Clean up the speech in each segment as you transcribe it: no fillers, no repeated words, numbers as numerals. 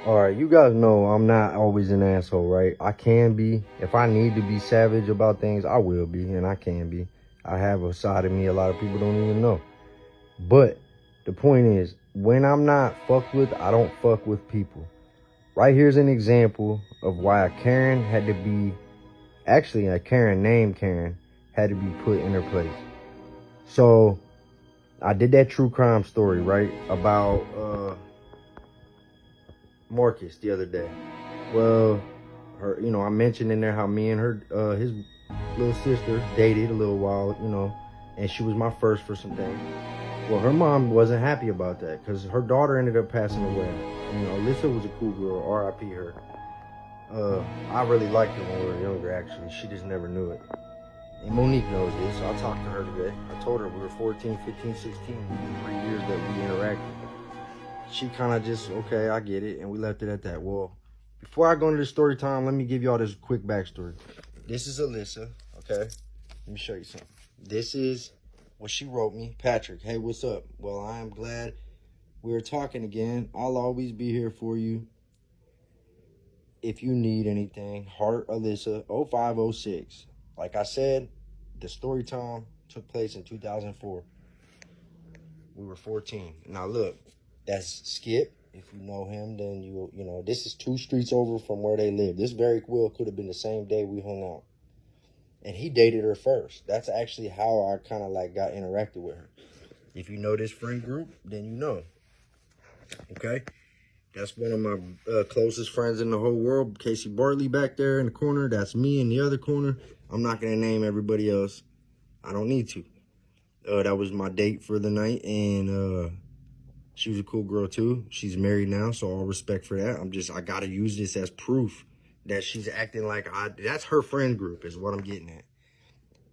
All right, you guys know I'm not always an asshole, right? I can be. If I need to be savage about things, I will be, and I can be. I have a side of me a lot of people don't even know. But the point is, when I'm not fucked with, I don't fuck with people. Right here's an example of why a Karen had to be, actually a Karen named Karen, had to be put in her place. So, I did that true crime story, right? About, Marcus the other day. Well, her, I mentioned in there how me and her, his little sister dated a little while, and she was my first for some things. Well, her mom wasn't happy about that because her daughter ended up passing away. Alyssa was a cool girl, R.I.P. her. I really liked her when we were younger, actually. She just never knew it. And Monique knows this. I talked to her today. I told her we were 14, 15, 16, 3 years that we interacted. She kind of just, okay, I get it, and we left it at that. Well, before I go into the story time, let me give y'all this quick backstory. This is Alyssa, okay? Let me show you something. This is what she wrote me. Patrick, hey, what's up? Well, I am glad we're talking again. I'll always be here for you if you need anything. Heart, Alyssa, 0506. Like I said, the story time took place in 2004. We were 14. Now, look. That's Skip. If you know him, then you know, this is 2 streets over from where they live. This very well could have been the same day we hung out. And he dated her first. That's actually how I kind of like got interacted with her. If you know this friend group, then you know. Okay? That's one of my closest friends in the whole world. Casey Bartley back there in the corner. That's me in the other corner. I'm not going to name everybody else. I don't need to. That was my date for the night. And, she was a cool girl too. She's married now, so all respect for that. I gotta use this as proof that she's acting like that's her friend group is what I'm getting at.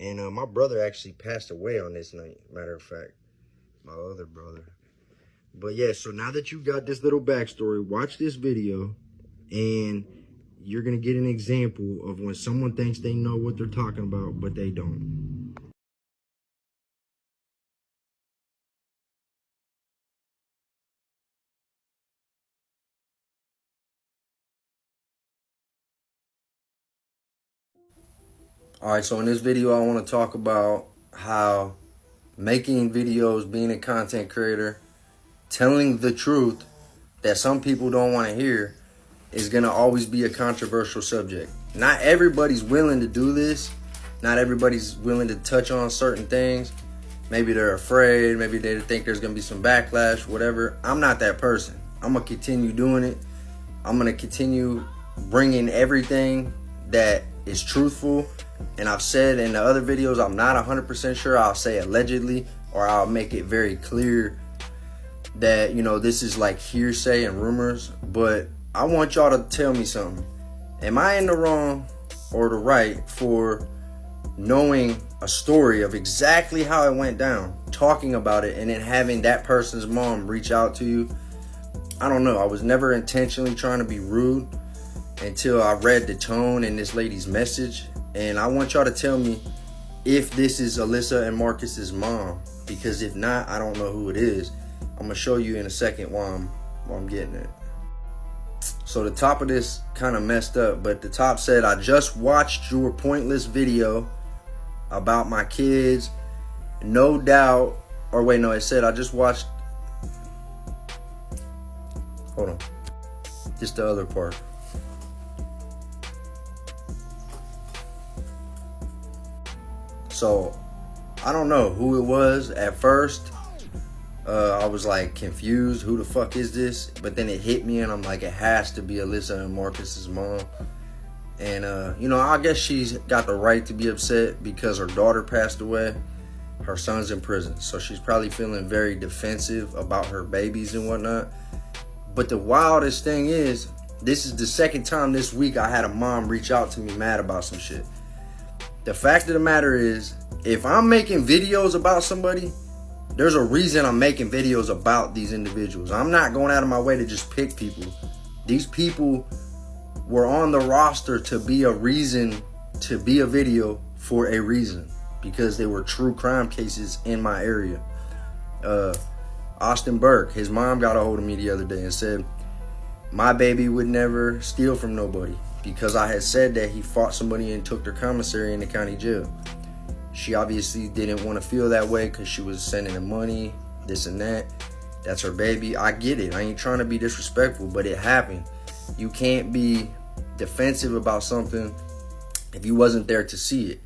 And my brother actually passed away on this night, matter of fact. My other brother. But yeah, so now that you got this little backstory, watch this video and you're gonna get an example of when someone thinks they know what they're talking about, but they don't. All right, so in this video, I want to talk about how making videos, being a content creator, telling the truth that some people don't want to hear is going to always be a controversial subject. Not everybody's willing to do this. Not everybody's willing to touch on certain things. Maybe they're afraid. Maybe they think there's going to be some backlash, whatever. I'm not that person. I'm going to continue doing it. I'm going to continue bringing everything that is truthful. And I've said in the other videos, I'm not 100% sure. I'll say allegedly, or I'll make it very clear that, this is like hearsay and rumors. But I want y'all to tell me something. Am I in the wrong or the right for knowing a story of exactly how it went down, talking about it, and then having that person's mom reach out to you? I don't know. I was never intentionally trying to be rude until I read the tone in this lady's message. And I want y'all to tell me if this is Alyssa and Marcus's mom. Because if not, I don't know who it is. I'm going to show you in a second why I'm getting it. So the top of this kind of messed up. But the top said, I just watched your pointless video about my kids. No doubt. Or wait, no, it said I just watched. Hold on. Just the other part. So, I don't know who it was at first. I was like confused. Who the fuck is this? But then it hit me and I'm like, it has to be Alyssa and Marcus's mom. And, I guess she's got the right to be upset because her daughter passed away. Her son's in prison. So she's probably feeling very defensive about her babies and whatnot. But the wildest thing is, this is the second time this week I had a mom reach out to me mad about some shit. The fact of the matter is, if I'm making videos about somebody, there's a reason I'm making videos about these individuals. I'm not going out of my way to just pick people. These people were on the roster to be a reason to be a video for a reason, because they were true crime cases in my area. Austin Burke, his mom got a hold of me the other day and said, my baby would never steal from nobody because I had said that he fought somebody and took their commissary in the county jail. She obviously didn't want to feel that way because she was sending him money, this and that. That's her baby. I get it. I ain't trying to be disrespectful, but it happened. You can't be defensive about something if you wasn't there to see it.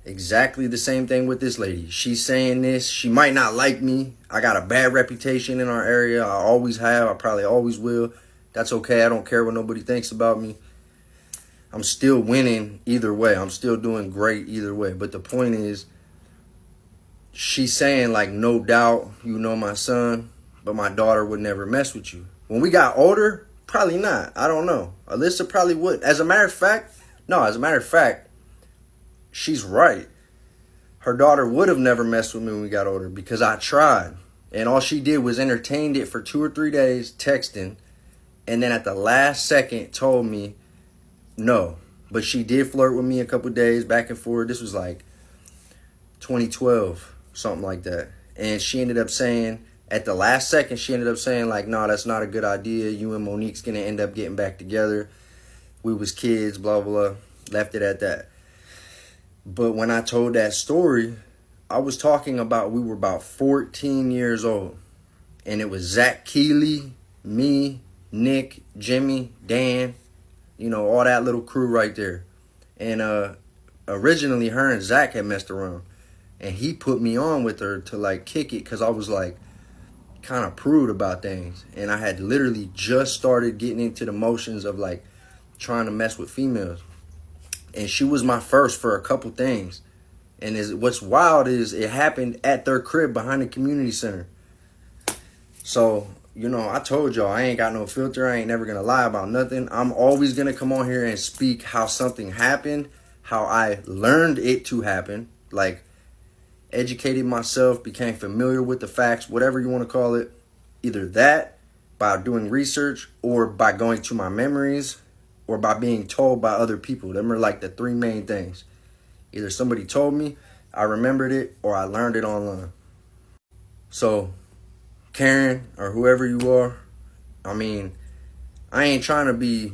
Exactly the same thing with this lady. She's saying this. She might not like me. I got a bad reputation in our area. I always have. I probably always will. That's okay. I don't care what nobody thinks about me. I'm still winning either way. I'm still doing great either way. But the point is, she's saying like, no doubt, you know my son, but my daughter would never mess with you. When we got older, probably not. I don't know. Alyssa probably would. As a matter of fact, she's right. Her daughter would have never messed with me when we got older because I tried. And all she did was entertained it for 2 or 3 days, texting. And then at the last second told me no. But she did flirt with me a couple days back and forth. This was like 2012, something like that. And she ended up saying, at the last second, she ended up saying like, no, that's not a good idea. You and Monique's going to end up getting back together. We was kids, blah, blah. Left it at that. But when I told that story, I was talking about, we were about 14 years old. And it was Zach Keeley, me, Nick, Jimmy, Dan, you know, all that little crew right there. And originally her and Zach had messed around. And he put me on with her to like kick it because I was like kind of prude about things. And I had literally just started getting into the motions of like trying to mess with females. And she was my first for a couple things. And what's wild is it happened at their crib behind the community center. So, you know, I told y'all I ain't got no filter. I ain't never going to lie about nothing. I'm always going to come on here and speak how something happened, how I learned it to happen, like educated myself, became familiar with the facts, whatever you want to call it. Either that, by doing research, or by going to my memories, or by being told by other people. Them are like the 3 main things. Either somebody told me, I remembered it, or I learned it online. So, Karen, or whoever you are, I mean, I ain't trying to be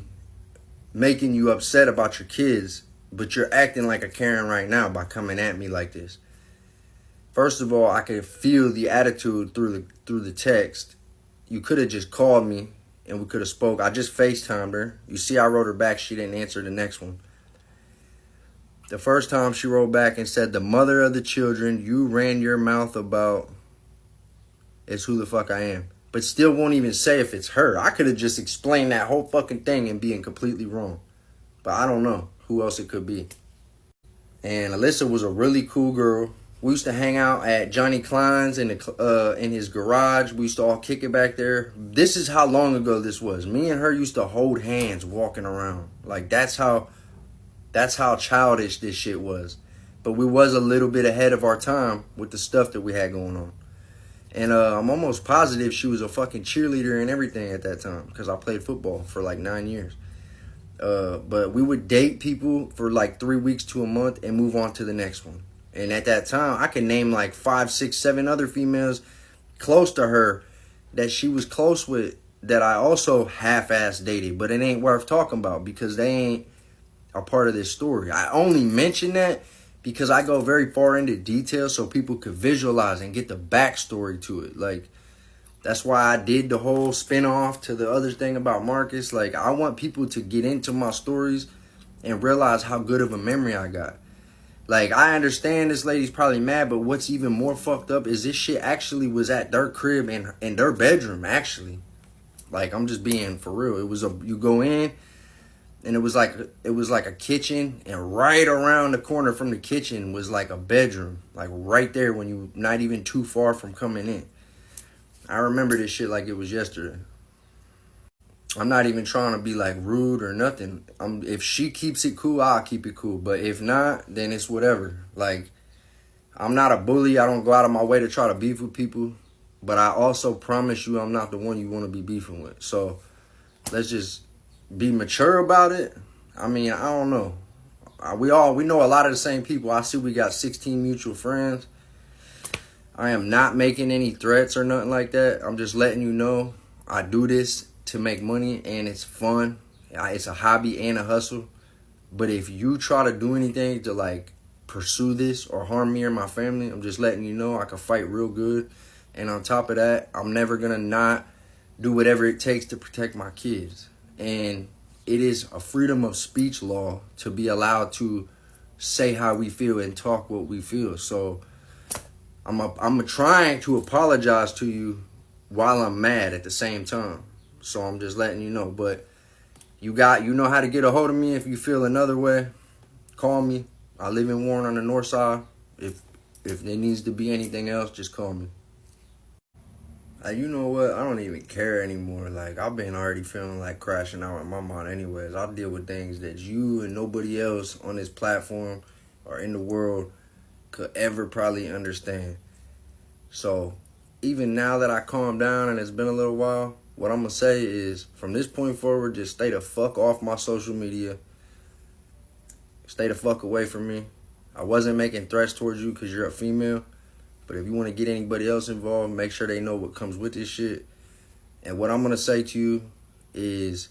making you upset about your kids, but you're acting like a Karen right now by coming at me like this. First of all, I could feel the attitude through the text. You could have just called me and we could have spoke. I just FaceTimed her. You see, I wrote her back. She didn't answer the next one. The first time she wrote back and said, the mother of the children you ran your mouth about is who the fuck I am. But still won't even say if it's her. I could have just explained that whole fucking thing and being completely wrong. But I don't know who else it could be. And Alyssa was a really cool girl. We used to hang out at Johnny Klein's in his garage. We used to all kick it back there. This is how long ago this was. Me and her used to hold hands walking around. Like that's how childish this shit was. But we was a little bit ahead of our time with the stuff that we had going on. And I'm almost positive she was a fucking cheerleader and everything at that time because I played football for like 9 years. But we would date people for like 3 weeks to a month and move on to the next one. And at that time, I could name like 5, 6, 7 other females close to her that she was close with that I also half-ass dated. But it ain't worth talking about because they ain't a part of this story. I only mention that because I go very far into detail so people could visualize and get the backstory to it. Like, that's why I did the whole spinoff to the other thing about Marcus. Like, I want people to get into my stories and realize how good of a memory I got. Like, I understand this lady's probably mad, but what's even more fucked up is this shit actually was at their crib and in their bedroom, actually. Like, I'm just being for real. It was you go in, and it was like a kitchen, and right around the corner from the kitchen was like a bedroom. Like, right there when you not even too far from coming in. I remember this shit like it was yesterday. I'm not even trying to be like rude or nothing. If she keeps it cool, I'll keep it cool. But if not, then it's whatever. Like, I'm not a bully. I don't go out of my way to try to beef with people. But I also promise you I'm not the one you want to be beefing with. So let's just be mature about it. I mean, I don't know. We know a lot of the same people. I see we got 16 mutual friends. I am not making any threats or nothing like that. I'm just letting you know I do this to make money and it's fun. It's a hobby and a hustle. But if you try to do anything to like pursue this or harm me or my family, I'm just letting you know I can fight real good. And on top of that, I'm never gonna not do whatever it takes to protect my kids. And it is a freedom of speech law to be allowed to say how we feel and talk what we feel. So I'm trying to apologize to you while I'm mad at the same time. So I'm just letting you know. But you know how to get a hold of me if you feel another way. Call me. I live in Warren on the north side. If there needs to be anything else, just call me. You know what? I don't even care anymore. Like, I've been already feeling like crashing out in my mind anyways. I deal with things that you and nobody else on this platform or in the world could ever probably understand. So, even now that I calmed down and it's been a little while, what I'm going to say is, from this point forward, just stay the fuck off my social media. Stay the fuck away from me. I wasn't making threats towards you because you're a female. But if you want to get anybody else involved, make sure they know what comes with this shit. And what I'm going to say to you is,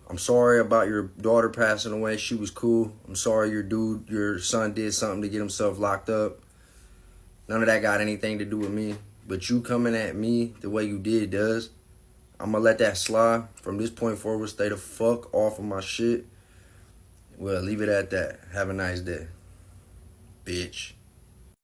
I'm sorry about your daughter passing away. She was cool. I'm sorry your son did something to get himself locked up. None of that got anything to do with me. But you coming at me the way you did does. I'm going to let that slide. From this point forward, stay the fuck off of my shit. Well, leave it at that. Have a nice day, bitch.